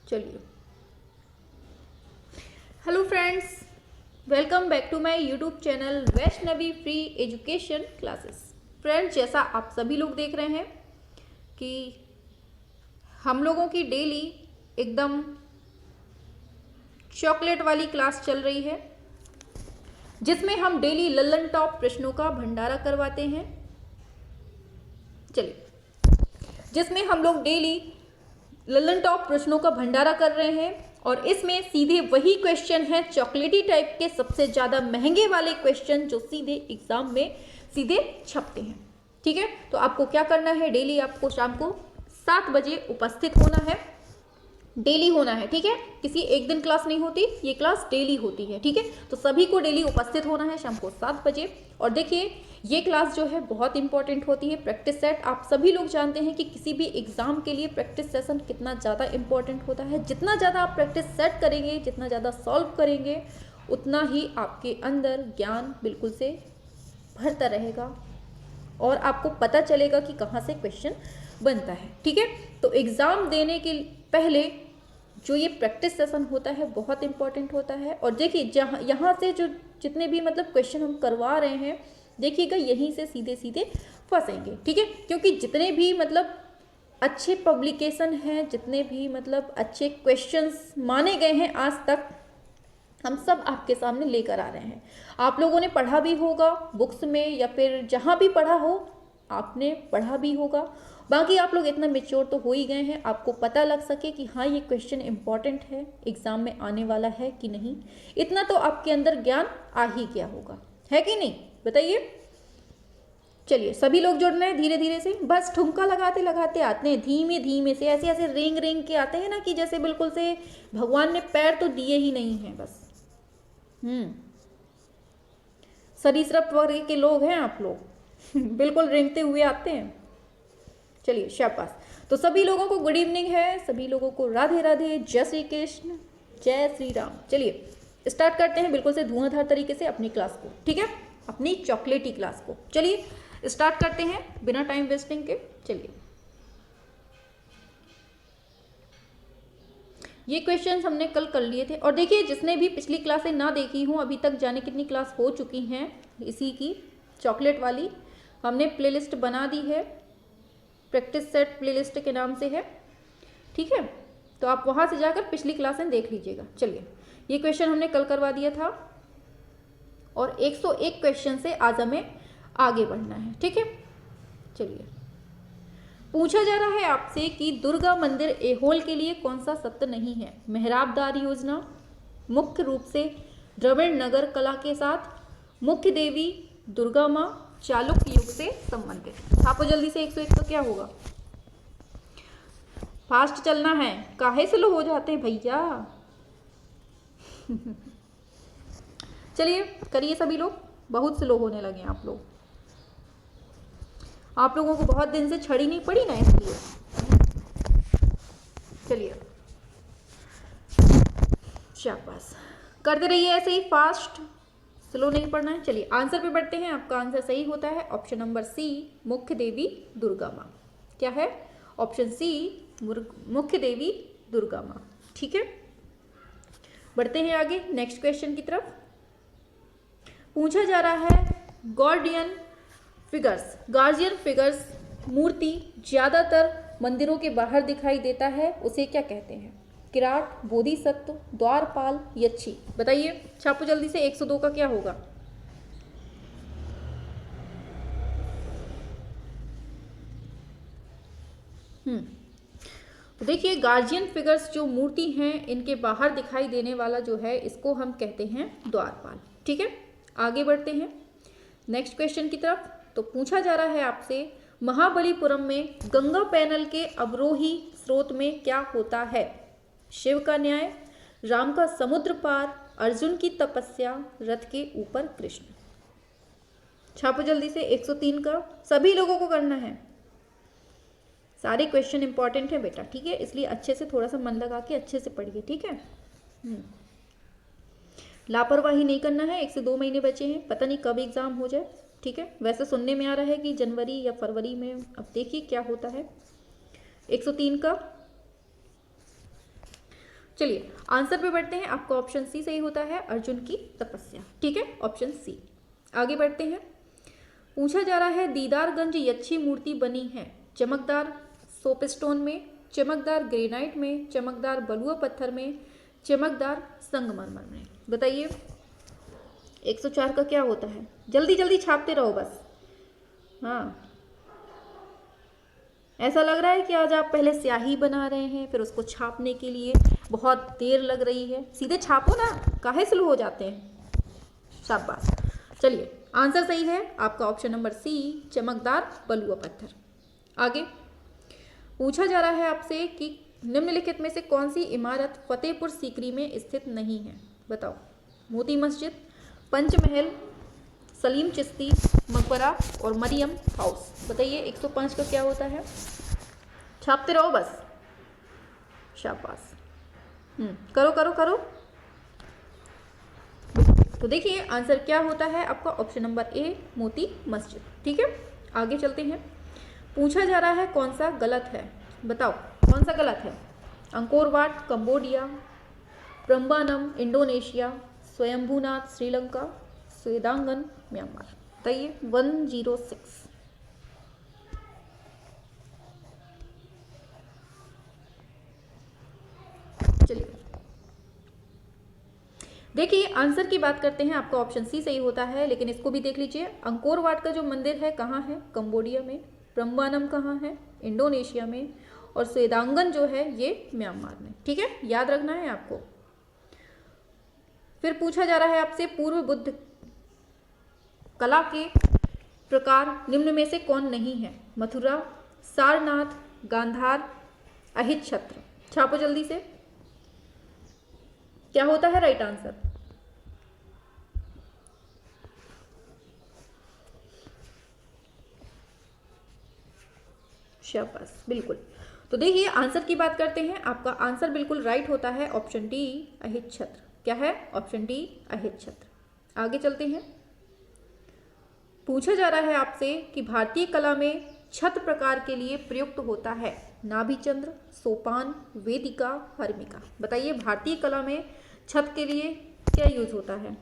चलिए, hello friends, welcome back to my YouTube channel Vaishnavi free education classes. Friends, जैसा आप सभी लोग देख रहे हैं कि हम लोगों की डेली एकदम चॉकलेट वाली क्लास चल रही है, जिसमें हम डेली लल्लन टॉप प्रश्नों का भंडारा करवाते हैं। चलिए, जिसमें हम लोग डेली लल्लन टॉप प्रश्नों का भंडारा कर रहे हैं और इसमें सीधे वही क्वेश्चन है चॉकलेटी टाइप के, सबसे ज़्यादा महंगे वाले क्वेश्चन जो सीधे एग्जाम में सीधे छपते हैं। ठीक है, तो आपको क्या करना है, डेली आपको शाम को 7 बजे उपस्थित होना है, डेली होना है। ठीक है, किसी एक दिन क्लास नहीं होती, ये क्लास डेली होती है। ठीक है, तो सभी को डेली उपस्थित होना है शाम को 7 बजे। और देखिए, ये क्लास जो है बहुत इंपॉर्टेंट होती है। प्रैक्टिस सेट आप सभी लोग जानते हैं कि किसी भी एग्जाम के लिए प्रैक्टिस सेशन कितना ज़्यादा इंपॉर्टेंट होता है। जितना ज़्यादा आप प्रैक्टिस सेट करेंगे, जितना ज़्यादा सॉल्व करेंगे, उतना ही आपके अंदर ज्ञान बिल्कुल से भरता रहेगा और आपको पता चलेगा कि कहाँ से क्वेश्चन बनता है। ठीक है, तो एग्ज़ाम देने के पहले जो ये प्रैक्टिस सेशन होता है बहुत इंपॉर्टेंट होता है। और देखिए, जहाँ यहाँ से जो जितने भी मतलब क्वेश्चन हम करवा रहे हैं, देखिएगा यहीं से सीधे सीधे फंसेंगे। ठीक है, क्योंकि जितने भी मतलब अच्छे पब्लिकेशन हैं, जितने भी मतलब अच्छे क्वेश्चंस माने गए हैं आज तक, हम सब आपके सामने लेकर आ रहे हैं। आप लोगों ने पढ़ा भी होगा बुक्स में या फिर जहाँ भी पढ़ा हो, आपने पढ़ा भी होगा। बाकी आप लोग इतना मेच्योर तो हो ही गए हैं, आपको पता लग सके कि हाँ ये क्वेश्चन इंपॉर्टेंट है, एग्जाम में आने वाला है कि नहीं। इतना तो आपके अंदर ज्ञान आ ही गया होगा, है कि नहीं, बताइए। चलिए, सभी लोग जुड़ रहे हैं धीरे धीरे से, बस ठुमका लगाते लगाते आते हैं, धीमे धीमे से, ऐसे ऐसे रेंग रेंग के आते हैं ना, कि जैसे बिल्कुल से भगवान ने पैर तो दिए ही नहीं है बस। सरीसृप वर्ग के लोग हैं आप लोग बिल्कुल रेंगते हुए आते हैं। चलिए, शाबाश। तो सभी लोगों को गुड इवनिंग है, सभी लोगों को राधे राधे, जय श्री कृष्ण, जय श्री राम। चलिए, स्टार्ट करते हैं बिल्कुल से धुआंधार तरीके से अपनी क्लास को। ठीक है, अपनी चॉकलेटी क्लास को। चलिए स्टार्ट करते हैं बिना टाइम वेस्टिंग के। चलिए, ये क्वेश्चंस हमने कल कर लिए थे। और देखिए, जिसने भी पिछली क्लासें ना देखी हूँ अभी तक, जाने कितनी क्लास हो चुकी हैं इसी की चॉकलेट वाली, हमने प्लेलिस्ट बना दी है, प्रैक्टिस सेट प्लेलिस्ट के नाम से है। ठीक है, तो आप वहाँ से जाकर पिछली क्लासें देख लीजिएगा। चलिए, ये क्वेश्चन हमने कल करवा दिया था और 101 क्वेश्चन से आज हमें आगे बढ़ना है। ठीक है, चलिए, पूछा जा रहा है आपसे कि दुर्गा मंदिर ऐहोल के लिए कौन सा सत्य नहीं है। मेहराबदार योजना, मुख्य रूप से द्रविड़ नगर कला के साथ, मुख्य देवी दुर्गा माँ, चालुक्य युग से संबंधित। छापो जल्दी से 101 का क्या होगा। फास्ट चलना है, काहे स्लो हो जाते हैं भैया चलिए करिए सभी लोग, बहुत स्लो होने लगे आप लोग। आप लोगों को बहुत दिन से छड़ी नहीं पड़ी ना, इसलिए। चलिए, शाबाश, करते रहिए ऐसे ही, फास्ट, स्लो नहीं पढ़ना है। चलिए, आंसर पे बढ़ते हैं। आपका आंसर सही होता है ऑप्शन नंबर सी, मुख्य देवी दुर्गा माँ। क्या है ऑप्शन सी, मुख्य देवी दुर्गा माँ। ठीक है, बढ़ते हैं आगे नेक्स्ट क्वेश्चन की तरफ। पूछा जा रहा है गार्जियन फिगर्स मूर्ति ज्यादातर मंदिरों के बाहर दिखाई देता है, उसे क्या कहते हैं। किराट, बोधिसत्व, द्वारपाल, यक्षी। बताइए, छापो जल्दी से 102 का क्या होगा। तो देखिए, गार्जियन फिगर्स जो मूर्ति हैं, इनके बाहर दिखाई देने वाला जो है, इसको हम कहते हैं द्वारपाल। ठीक है, आगे बढ़ते हैं नेक्स्ट क्वेश्चन की तरफ। तो पूछा जा रहा है आपसे, महाबलीपुरम में गंगा पैनल के अवरोही स्रोत में क्या होता है। शिव का न्याय, राम का समुद्र पार, अर्जुन की तपस्या, रथ के ऊपर कृष्ण। छापो जल्दी से 103 का, सभी लोगों को करना है। सारे क्वेश्चन इंपॉर्टेंट है बेटा, ठीक है, इसलिए अच्छे से थोड़ा सा मन लगा के अच्छे से पढ़िए। ठीक है, लापरवाही नहीं करना है। 1 से 2 महीने बचे हैं, पता नहीं कब एग्जाम हो जाए। ठीक है, वैसे सुनने में आ रहा है कि जनवरी या फरवरी में, अब देखिए क्या होता है। 103 का, चलिए आंसर पे बढ़ते हैं। आपका ऑप्शन सी सही होता है, अर्जुन की तपस्या। ठीक है, ऑप्शन सी। आगे बढ़ते हैं। पूछा जा रहा है दीदारगंज यक्षी मूर्ति बनी है चमकदार सोपस्टोन में, चमकदार ग्रेनाइट में, चमकदार बलुआ पत्थर में, चमकदार संगमरमर में। बताइए 104 का क्या होता है? जल्दी जल्दी छापते रहो बस। हाँ, ऐसा लग रहा है कि आज आप पहले स्याही बना रहे हैं, फिर उसको छापने के लिए बहुत देर लग रही है। सीधे छापो ना, काहे स्लो हो जाते हैं। शाबाश। चलिए आंसर सही है आपका ऑप्शन नंबर सी, चमकदार बलुआ पत्थर। आगे पूछा जा रहा है आपसे कि निम्नलिखित में से कौन सी इमारत फतेहपुर सीकरी में स्थित नहीं है? बताओ। मोती मस्जिद, पंचमहल, सलीम चिश्ती मकबरा और मरियम हाउस। बताइए 105 का क्या होता है? छापते रहो बस। शाबाश। करो करो करो। तो देखिए आंसर क्या होता है आपका option number A, Moti Masjid. ठीक है, आगे चलते हैं। पूछा जा रहा है कौन सा गलत है? बताओ कौन सा गलत है? Angkor Wat Cambodia, Prambanan Indonesia, Swayambhunath Sri Lanka, Shwedagon Myanmar. बताइए 106। चलिए देखिए आंसर की बात करते हैं। आपका ऑप्शन सी सही होता है, लेकिन इसको भी देख लीजिए। अंकोर वाट का जो मंदिर है कहाँ है? कंबोडिया में। प्रम्बानम कहाँ है? इंडोनेशिया में। और स्वेदांगन जो है ये म्यांमार में। ठीक है, याद रखना है आपको। फिर पूछा जा रहा है आपसे पूर्व बुद्ध कला के प्रकार निम्न में से कौन नहीं है? मथुरा, सारनाथ, गांधार, अहित छत्र। छापो जल्दी से, क्या होता है राइट आंसर? शाबाश, बिल्कुल। तो देखिए आंसर की बात करते हैं। आपका आंसर बिल्कुल राइट होता है ऑप्शन डी, अहित छत्र। क्या है? ऑप्शन डी, अहित छत्र। आगे चलते हैं। पूछा जा रहा है आपसे कि भारतीय कला में छत्र प्रकार के लिए प्रयुक्त होता है नाभिचंद्र, सोपान, वेदिका, हर्मिका। बताइए भारतीय कला में छत्र के लिए क्या यूज होता है?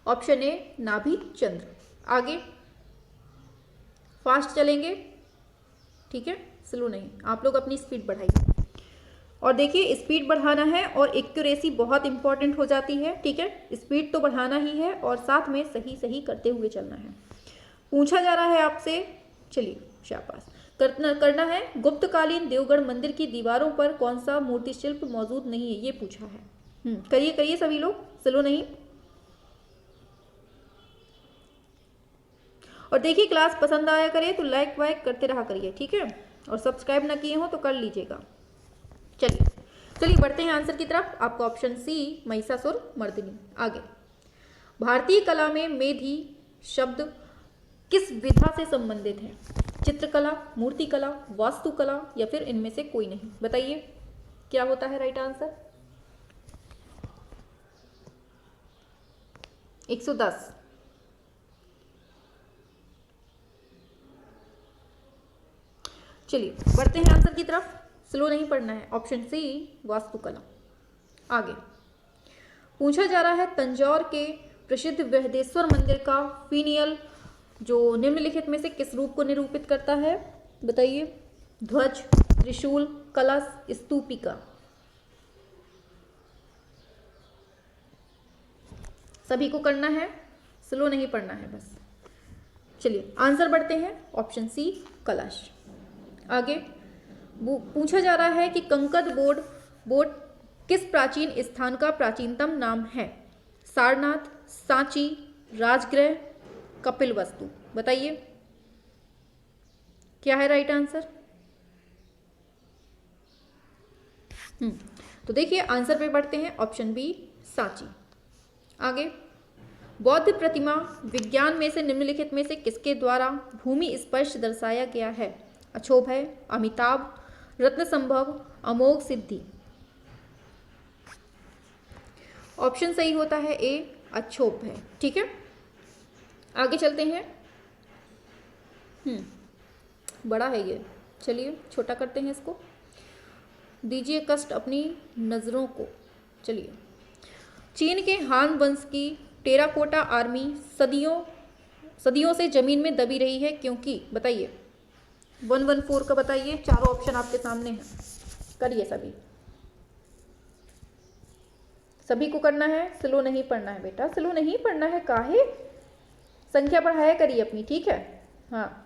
ऑप्शन ए, नाभिचंद्र। आगे फास्ट चलेंगे, ठीक है, स्लो नहीं। आप लोग अपनी स्पीड बढ़ाइए। और देखिए स्पीड बढ़ाना है और एक्यूरेसी बहुत इंपॉर्टेंट हो जाती है। ठीक है, स्पीड तो बढ़ाना ही है और साथ में सही सही करते हुए चलना है। पूछा जा रहा है आपसे, चलिए शाबाश, करना है गुप्तकालीन देवगढ़ मंदिर की दीवारों पर कौन सा मूर्ति शिल्प मौजूद नहीं है, ये पूछा है। करिए करिए सभी लोग, स्लो नहीं। और देखिए क्लास पसंद आया करे तो लाइक वाइक करते रहा करिए, ठीक है, और सब्सक्राइब ना किए हो तो कर लीजिएगा। चलिए बढ़ते हैं आंसर की तरफ। आपका ऑप्शन सी, महिषासुर मर्दिनी। आगे भारतीय कला में मेधी शब्द किस विधा से संबंधित है? चित्रकला, मूर्तिकला, वास्तुकला या फिर इनमें से कोई नहीं? बताइए क्या होता है राइट आंसर? 110। चलिए बढ़ते हैं आंसर की तरफ, स्लो नहीं पढ़ना है। ऑप्शन सी, वास्तुकला। आगे पूछा जा रहा है तंजौर के प्रसिद्ध बृहदेश्वर मंदिर का फीनियल जो निम्नलिखित में से किस रूप को निरूपित करता है? बताइए। ध्वज, त्रिशूल, कलश, स्तूपिका। सभी को करना है, स्लो नहीं पढ़ना है बस। चलिए आंसर बढ़ते हैं। ऑप्शन सी, कलश। आगे पूछा जा रहा है कि कंकद बोर्ड किस प्राचीन स्थान का प्राचीनतम नाम है? सारनाथ, सांची, राजगृह, कपिलवस्तु। बताइए क्या है राइट आंसर? तो देखिए आंसर पे बढ़ते हैं। Option B, Sanchi. आगे बौद्ध प्रतिमा विज्ञान में से निम्नलिखित में से किसके द्वारा भूमि स्पर्श दर्शाया गया है? अक्षोभ है, अमिताभ, रत्न संभव, अमोघ सिद्धि। ऑप्शन सही होता है ए, अक्षोभ है। ठीक है, आगे चलते हैं। बड़ा है ये, चलिए छोटा करते हैं इसको, दीजिए कष्ट अपनी नज़रों को। चलिए, चीन के हान वंश की टेराकोटा आर्मी सदियों से जमीन में दबी रही है क्योंकि, बताइए 114 का बताइए, चारों ऑप्शन आपके सामने हैं, करिए सभी को करना है, स्लो नहीं पढ़ना है बेटा, स्लो नहीं पढ़ना है, काहे संख्या बढ़ाया करिए अपनी, ठीक है। हाँ,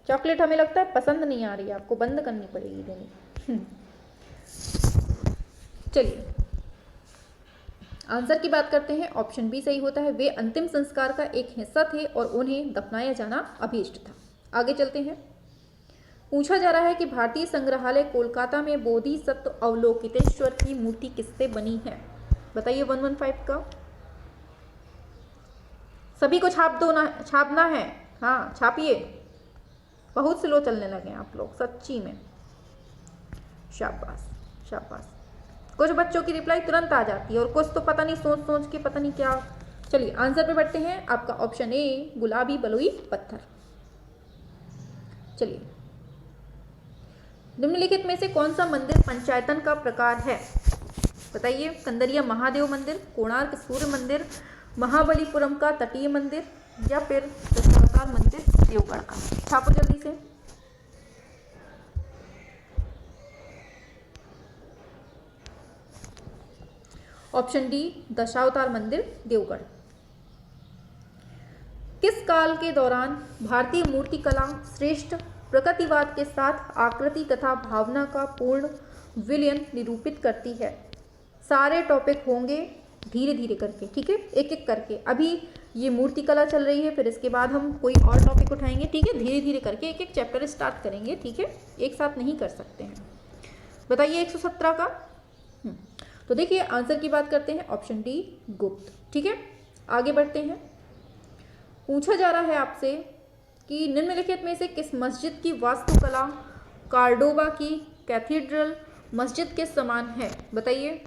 चॉकलेट हमें लगता है पसंद नहीं आ रही है आपको, बंद करनी पड़ेगी देनी। चलिए आंसर की बात करते हैं, ऑप्शन बी सही होता है, वे अंतिम संस्कार का एक हिस्सा थे और उन्हें दफनाया जाना अभीष्ट था। आगे चलते हैं, पूछा जा रहा है कि भारतीय संग्रहालय कोलकाता में बोधिसत्व अवलोकितेश्वर की मूर्ति किससे बनी है, बताइए 115 का। सभी को छापना है, हाँ छापिए, बहुत स्लो चलने लगे आप लोग सच्ची में, शाबाश शाबाश। कुछ बच्चों की रिप्लाई तुरंत आ जाती है और कुछ तो पता नहीं सोच सोच के पता नहीं क्या। चलिए आंसर पे बढ़ते हैं, आपका ऑप्शन ए गुलाबी बलुई पत्थर। चलिए, निम्नलिखित में से कौन सा मंदिर पंचायतन का प्रकार है, बताइए, कंदरिया महादेव मंदिर, कोणार्क सूर्य मंदिर, महाबलीपुरम का तटीय मंदिर, या फिर दशावतार मंदिर देवगढ़ का। छापो जल्दी से। ऑप्शन डी दशावतार मंदिर देवगढ़। किस काल के दौरान भारतीय मूर्तिकला श्रेष्ठ प्रकृतिवाद के साथ आकृति तथा भावना का पूर्ण विलयन निरूपित करती है? सारे टॉपिक होंगे धीरे धीरे करके, ठीक है, एक एक करके। अभी ये मूर्तिकला चल रही है, फिर इसके बाद हम कोई और टॉपिक उठाएंगे, ठीक है, धीरे धीरे करके एक एक चैप्टर स्टार्ट करेंगे, ठीक है, एक साथ नहीं कर सकते हैं। बताइए 117 का। तो देखिए आंसर की बात करते हैं, ऑप्शन डी गुप्त, ठीक है। आगे बढ़ते हैं, पूछा जा रहा है आपसे कि निम्नलिखित में से किस मस्जिद की वास्तुकला कार्डोबा की कैथीड्रल मस्जिद के समान है, बताइए।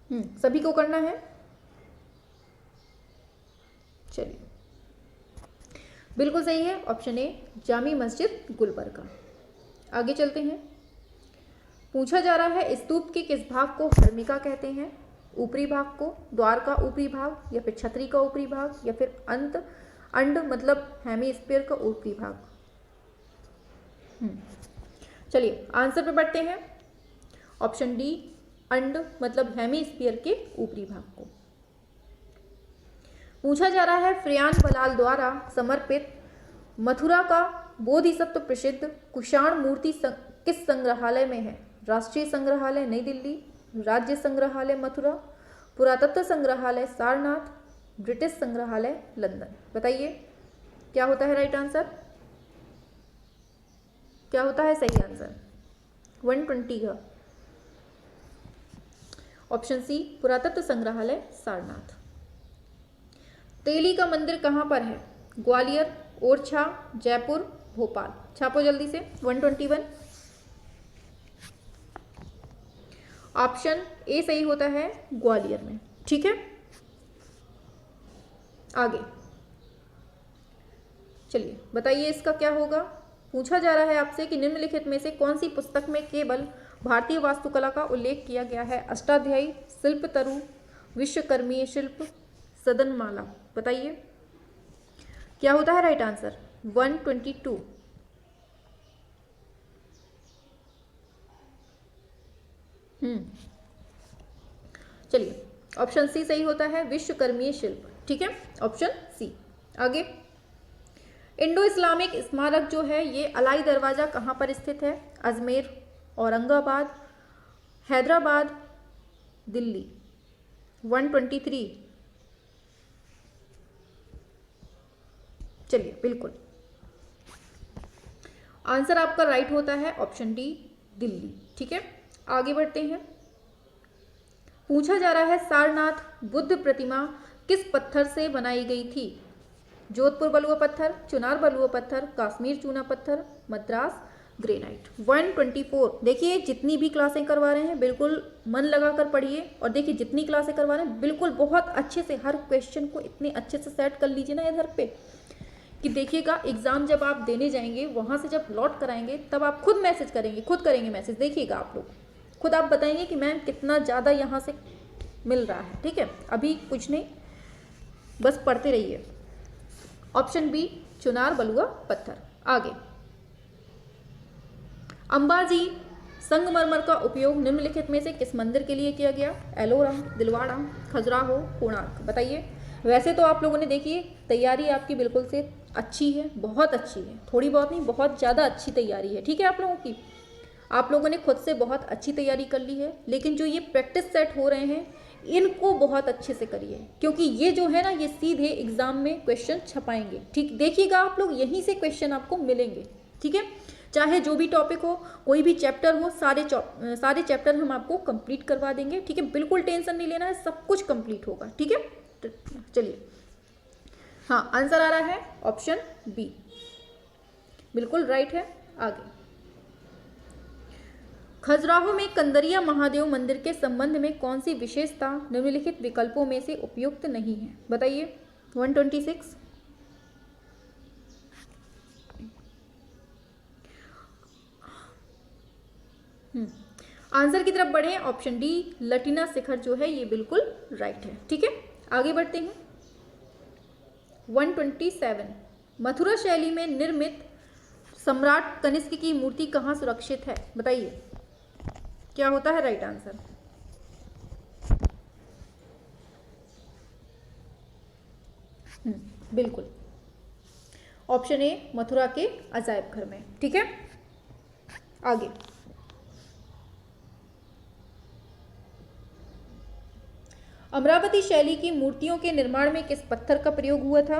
सभी को करना है, चलिए बिल्कुल सही है, ऑप्शन ए जामी मस्जिद गुलबर्गा। आगे चलते हैं, पूछा जा रहा है स्तूप के किस भाग को हर्मिका कहते हैं? ऊपरी भाग को, द्वार का ऊपरी भाग, या फिर छतरी का ऊपरी भाग, या फिर अंड मतलब हेमीस्फीयर का ऊपरी भाग। चलिए आंसर पे बढ़ते हैं, ऑप्शन डी अंड मतलब हेमीस्फीयर के ऊपरी भाग को। पूछा जा रहा है फ्रियान बलाल द्वारा समर्पित मथुरा का बोधिसत्व प्रसिद्ध कुषाण मूर्ति किस संग्रहालय में है? राष्ट्रीय संग्रहालय नई दिल्ली, राज्य संग्रहालय मथुरा, पुरातत्व संग्रहालय सारनाथ, ब्रिटिश संग्रहालय लंदन। बताइए क्या होता है राइट आंसर, क्या होता है सही आंसर 120 का? ऑप्शन सी पुरातत्व संग्रहालय सारनाथ। तेली का मंदिर कहां पर है? ग्वालियर, ओरछा, जयपुर, भोपाल। छापो जल्दी से 121। ऑप्शन ए सही होता है ग्वालियर में, ठीक है। आगे चलिए बताइए इसका क्या होगा। पूछा जा रहा है आपसे कि निम्नलिखित में से कौन सी पुस्तक में केवल भारतीय वास्तुकला का उल्लेख किया गया है? अष्टाध्यायी, शिल्प तरु, विश्वकर्मीय शिल्प, सदनमाला। बताइए क्या होता है राइट आंसर 122। चलिए ऑप्शन सी सही होता है विश्वकर्मीय शिल्प, ठीक है, ऑप्शन सी। आगे इंडो इस्लामिक स्मारक जो है ये अलाई दरवाजा कहाँ पर स्थित है? अजमेर, औरंगाबाद, हैदराबाद, दिल्ली। 123। चलिए बिल्कुल आंसर आपका राइट होता है ऑप्शन डी दिल्ली, ठीक है। आगे बढ़ते हैं, पूछा जा रहा है सारनाथ बुद्ध प्रतिमा किस पत्थर से बनाई गई थी? जोधपुर बलुआ पत्थर, चुनार बलुआ पत्थर, कश्मीर चूना पत्थर, मद्रास ग्रेनाइट। 124, देखिए जितनी भी क्लासें करवा रहे हैं बिल्कुल मन लगा कर पढ़िए, और देखिए जितनी क्लासें करवा रहे हैं बिल्कुल बहुत अच्छे से हर क्वेश्चन को इतने अच्छे से सेट कर लीजिए ना इधर पे कि देखिएगा एग्जाम जब आप देने जाएंगे वहाँ से जब लौट कर आएंगे तब आप खुद मैसेज करेंगे, खुद करेंगे मैसेज, देखिएगा आप लोग खुद आप बताएंगे कि मैम कितना ज़्यादा यहाँ से मिल रहा है। ठीक है, अभी कुछ नहीं, बस पढ़ते रहिए। ऑप्शन बी चुनार बलुआ पत्थर। आगे, अंबाजी संगमरमर का उपयोग निम्नलिखित में से किस मंदिर के लिए किया गया? एलोरा, दिलवाड़ा, खजुराहो, कोणार्क। बताइए। वैसे तो आप लोगों ने देखिए तैयारी आपकी बिल्कुल से अच्छी है, बहुत अच्छी है, थोड़ी बहुत नहीं बहुत ज़्यादा अच्छी तैयारी है। ठीक है, आप लोगों की, आप लोगों ने खुद से बहुत अच्छी तैयारी कर ली है, लेकिन जो ये प्रैक्टिस सेट हो रहे हैं इनको बहुत अच्छे से करिए, क्योंकि ये जो है ना ये सीधे एग्जाम में क्वेश्चन छपाएंगे। ठीक, देखिएगा आप लोग यहीं से क्वेश्चन आपको मिलेंगे। ठीक है, चाहे जो भी टॉपिक हो, कोई भी चैप्टर हो, सारे चैप्टर हम आपको कंप्लीट करवा देंगे। ठीक है, बिल्कुल टेंशन नहीं लेना है, सब कुछ कंप्लीट होगा। ठीक है, चलिए, हाँ आंसर आ रहा है ऑप्शन बी, बिल्कुल राइट है। आगे, खजुराहो में कंदरिया महादेव मंदिर के संबंध में कौन सी विशेषता निम्नलिखित विकल्पों में से उपयुक्त नहीं है? बताइए। 126, आंसर की तरफ बढ़े। ऑप्शन डी लटीना शिखर जो है ये बिल्कुल राइट है। ठीक है, आगे बढ़ते हैं। 127, मथुरा शैली में निर्मित सम्राट कनिष्क की मूर्ति कहाँ सुरक्षित है? बताइए क्या होता है राइट आंसर? बिल्कुल ऑप्शन ए मथुरा के अजायब घर में। ठीक है, आगे, अमरावती शैली की मूर्तियों के निर्माण में किस पत्थर का प्रयोग हुआ था?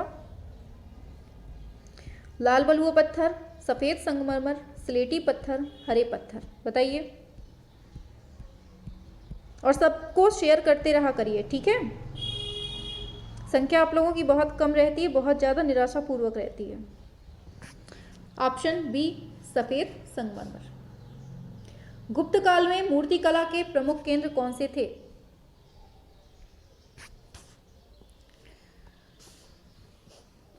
लाल बलुआ पत्थर, सफेद संगमरमर, स्लेटी पत्थर, हरे पत्थर। बताइए, और सबको शेयर करते रहा करिए। ठीक है, संख्या आप लोगों की बहुत कम रहती है, बहुत ज़्यादा निराशापूर्वक रहती है। ऑप्शन बी सफेद संगमरमर। गुप्त काल में मूर्ति कला के प्रमुख केंद्र कौन से थे?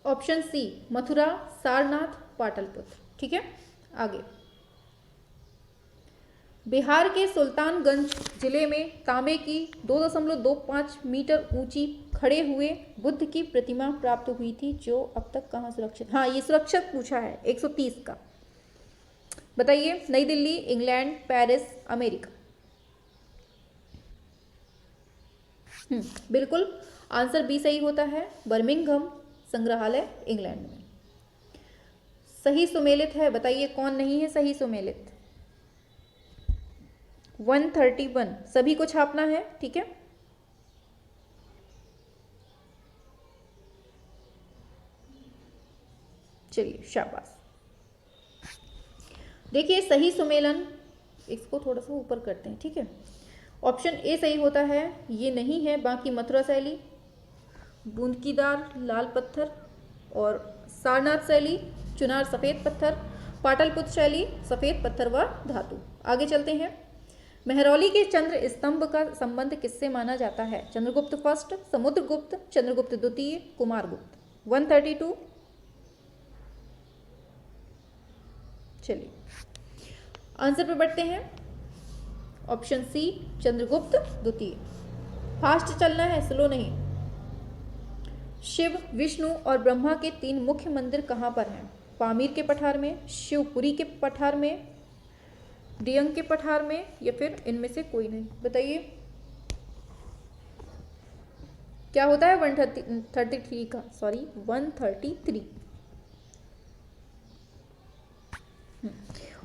Option C Mathura, Sarnath, Pataliputra. ठीक है, आगे, बिहार के सुल्तानगंज जिले में तांबे की 2.25 मीटर ऊंची खड़े हुए बुद्ध की प्रतिमा प्राप्त हुई थी, जो अब तक कहाँ सुरक्षित? हाँ, ये सुरक्षित पूछा है 130 का। बताइए, नई दिल्ली, इंग्लैंड, पेरिस, अमेरिका। बिल्कुल आंसर बी सही होता है, बर्मिंघम संग्रहालय इंग्लैंड में। सही सुमेलित है, बताइए कौन नहीं है सही सुमेलित? 131 सभी को छापना है। ठीक है, चलिए शाबाश। देखिए सही सुमेलन, इसको थोड़ा सा ऊपर करते हैं। ठीक है, ऑप्शन ए सही होता है, ये नहीं है। बाकी मथुरा शैली, बूंदकीदार लाल पत्थर, और सारनाथ शैली चुनार सफ़ेद पत्थर, पाटलिपुत्र शैली सफ़ेद पत्थर व धातु। आगे चलते हैं। मेहरौली के चंद्र स्तंभ का संबंध किससे माना जाता है? चंद्रगुप्त फर्स्ट, समुद्रगुप्त, चंद्रगुप्त द्वितीय, कुमारगुप्त। 132, चलिए आंसर पे बढ़ते हैं। ऑप्शन सी चंद्रगुप्त द्वितीय। फास्ट चलना है, स्लो नहीं। शिव, विष्णु और ब्रह्मा के 3 मुख्य मंदिर कहाँ पर हैं? पामीर के पठार में, शिवपुरी के पठार में, डियंग के पठार में, या फिर इनमें से कोई नहीं? बताइए क्या होता है 133 का, सॉरी 133।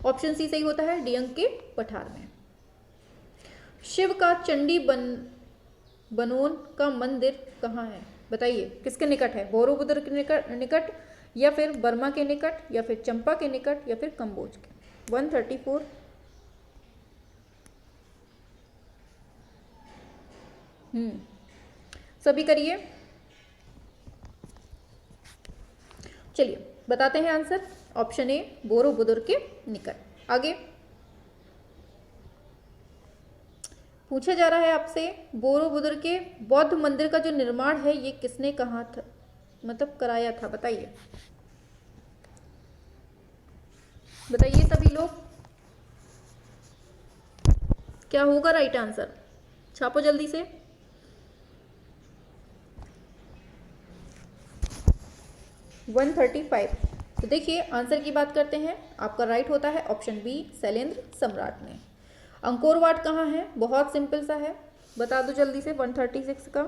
ऑप्शन सी सही होता है, डियंग के पठार में। शिव का चंडी बनोन का मंदिर कहाँ है? बताइए किसके निकट है? बोरोबुदर के निकट, या फिर बर्मा के निकट, या फिर चंपा के निकट, या फिर कंबोज के। 134, सभी करिए। चलिए बताते हैं आंसर। ऑप्शन ए बोरोबुदर के निकट। आगे पूछा जा रहा है आपसे, बोरोबुदर के बौद्ध मंदिर का जो निर्माण है ये किसने कहा था, मतलब कराया था, बताइए बताइए सभी लोग, क्या होगा राइट आंसर, छापो जल्दी से। वन 135। तो देखिए आंसर की बात करते हैं, आपका राइट होता है ऑप्शन बी, शैलेंद्र सम्राट ने। अंकोर वाट कहाँ है, बहुत सिंपल सा है, बता दो जल्दी से, 136 का।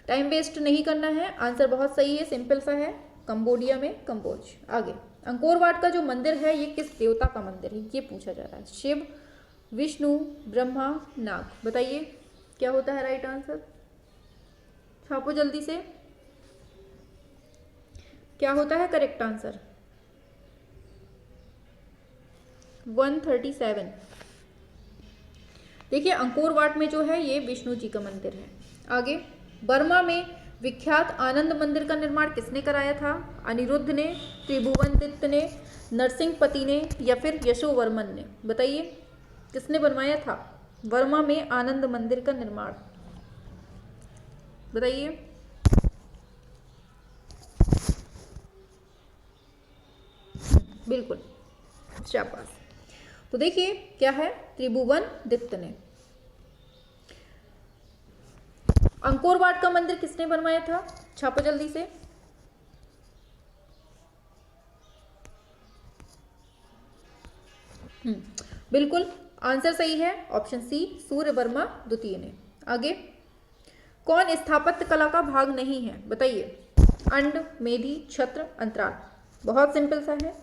टाइम वेस्ट नहीं करना है, आंसर बहुत सही है, सिंपल सा है, कंबोडिया में कंबोज। आगे अंकोर वाट का जो मंदिर है ये किस देवता का मंदिर है, ये पूछा जा रहा है, शिव, विष्णु, ब्रह्मा, नाग, बताइए क्या होता है राइट आंसर, छापो जल्दी से, क्या होता है करेक्ट आंसर, 137। देखिए अंकोर वाट में जो है ये विष्णु जी का मंदिर है। आगे बर्मा में विख्यात आनंद मंदिर का निर्माण किसने कराया था, अनिरुद्ध ने, त्रिभुवनदत्त ने, नरसिंहपति ने या फिर यशोवर्मन ने, बताइए किसने बनवाया था वर्मा में आनंद मंदिर का निर्माण, बताइए। बिल्कुल शाबाश। तो देखिए क्या है, त्रिभुवनदत्त ने। अंकोर वाट का मंदिर किसने बनवाया था, छापो जल्दी से। बिल्कुल आंसर सही है, ऑप्शन सी, सूर्यवर्मा द्वितीय ने। आगे कौन स्थापत्य कला का भाग नहीं है, बताइए, अंड, मेधी, छत्र, अंतराल, बहुत सिंपल सा है।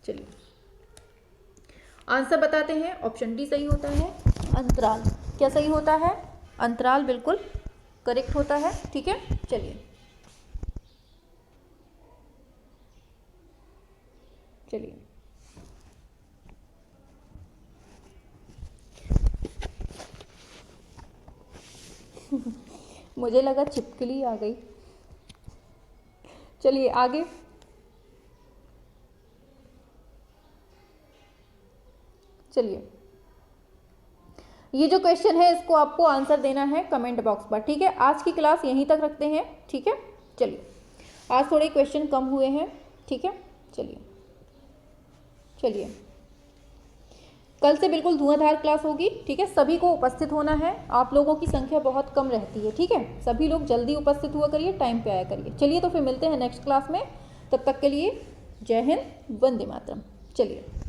चलिए आंसर बताते हैं, ऑप्शन डी सही होता है, अंतराल। क्या सही होता है, अंतराल बिल्कुल करेक्ट होता है, ठीक है। चलिए चलिए मुझे लगा छिपकली आ गई। चलिए आगे चलिए, ये जो क्वेश्चन है इसको आपको आंसर देना है कमेंट बॉक्स पर, ठीक है। आज की क्लास यहीं तक रखते हैं, ठीक है। चलिए आज थोड़े क्वेश्चन कम हुए हैं, ठीक है। चलिए चलिए कल से बिल्कुल धुआंधार क्लास होगी, ठीक है। सभी को उपस्थित होना है, आप लोगों की संख्या बहुत कम रहती है, ठीक है। सभी लोग जल्दी उपस्थित हुआ करिए, टाइम पे आया करिए। चलिए तो फिर मिलते हैं नेक्स्ट क्लास में, तब तक के लिए जय हिंद, वंदे मातरम। चलिए।